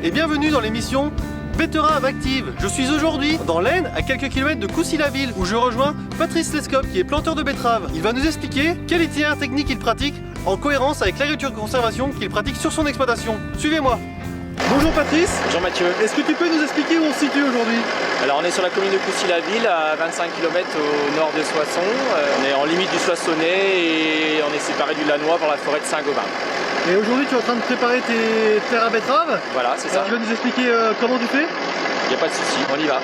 et bienvenue dans l'émission Betterave Active. Je suis aujourd'hui dans l'Aisne, à quelques kilomètres de Coucy-la-Ville, où je rejoins Patrice Lescope, qui est planteur de betteraves. Il va nous expliquer quel itinéraire technique il pratique en cohérence avec l'agriculture de conservation qu'il pratique sur son exploitation. Suivez-moi. Bonjour Patrice. Bonjour Mathieu. Est-ce que tu peux nous expliquer où on se situe aujourd'hui? Alors on est sur la commune de Coucy-la-Ville, à 25 km au nord de Soissons. On est en limite du Soissonnais et on est séparé du Lannoy par la forêt de Saint-Gobain. Et aujourd'hui tu es en train de préparer tes terres à betteraves. Voilà, c'est ça. Tu vas nous expliquer comment tu fais? Il n'y a pas de souci, on y va.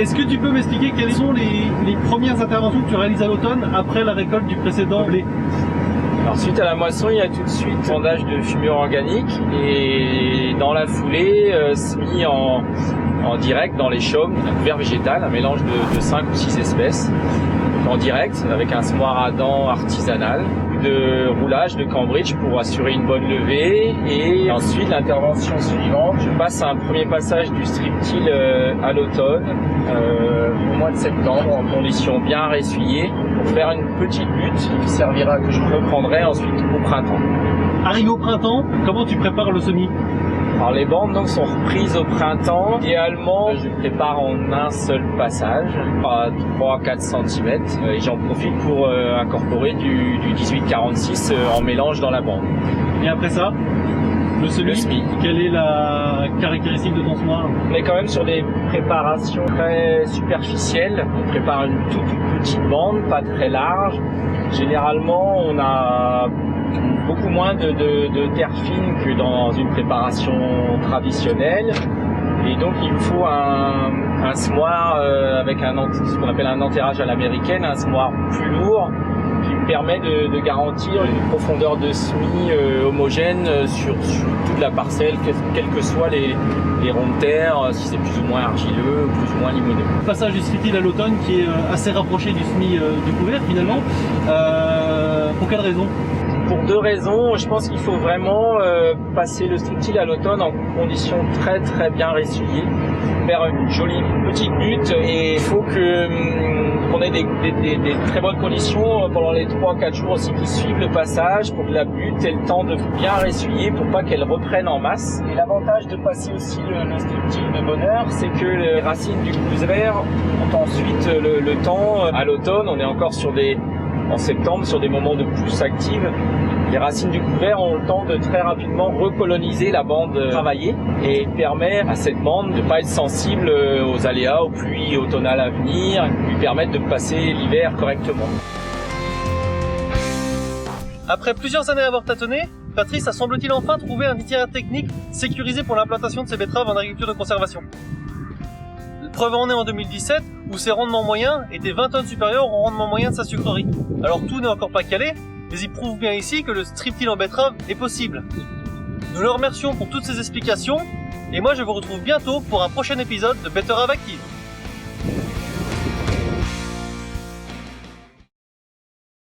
Est-ce que tu peux m'expliquer quelles sont les premières interventions que tu réalises à l'automne après la récolte du précédent blé? Alors suite à la moisson, il y a tout de suite épandage de fumure organique et dans la foulée, semis en direct dans les chaumes, un couvert végétal, un mélange de 5 ou 6 espèces en direct avec un semoir à dents artisanal, de roulage de Cambridge pour assurer une bonne levée. Et ensuite l'intervention suivante, je passe à un premier passage du strip-till à l'automne, au mois de septembre, en conditions bien ressuyées, pour faire une petite butte qui servira, que je reprendrai ensuite au printemps. Arrivé au printemps, comment tu prépares le semis? Alors les bandes donc sont reprises au printemps. Idéalement, je prépare en un seul passage, à 3-4 cm, et j'en profite pour incorporer du 18-46 en mélange dans la bande. Et après ça, le semis, quelle est la caractéristique de ton semoir? On est quand même sur des préparations très superficielles. On prépare une toute petite bande, pas très large. Généralement, on a beaucoup moins de terre fine que dans une préparation traditionnelle. Et donc il me faut un semoir avec ce qu'on appelle un enterrage à l'américaine, un semoir plus lourd qui me permet de garantir une profondeur de semis homogène sur toute la parcelle, quels que soient les ronds de terre, si c'est plus ou moins argileux, plus ou moins limoneux. Le passage du strip-till à l'automne qui est assez rapproché du semis du couvert finalement, pour quelle raison? Pour deux raisons. Je pense qu'il faut vraiment passer le strip-till à l'automne en conditions très bien ressuyées, faire une jolie petite butte, et il faut qu'on ait des très bonnes conditions pendant les 3-4 jours aussi qui suivent le passage, pour que la butte ait le temps de bien ressuyer pour pas qu'elle reprenne en masse. Et l'avantage de passer aussi le strip-till de bonne heure, c'est que les racines du couvert ont ensuite le temps. À l'automne, on est encore en septembre, sur des moments de pousse active, les racines du couvert ont le temps de très rapidement recoloniser la bande travaillée et permet à cette bande de ne pas être sensible aux aléas, aux pluies automnales à venir, lui permettre de passer l'hiver correctement. Après plusieurs années à avoir tâtonné, Patrice a semble-t-il enfin trouvé un itinéraire technique sécurisé pour l'implantation de ses betteraves en agriculture de conservation. Preuve en est en 2017, où ses rendements moyens étaient 20 tonnes supérieurs au rendement moyen de sa sucrerie. Alors tout n'est encore pas calé, mais il prouve bien ici que le strip-till en betterave est possible. Nous le remercions pour toutes ces explications, et moi je vous retrouve bientôt pour un prochain épisode de Betterave Active.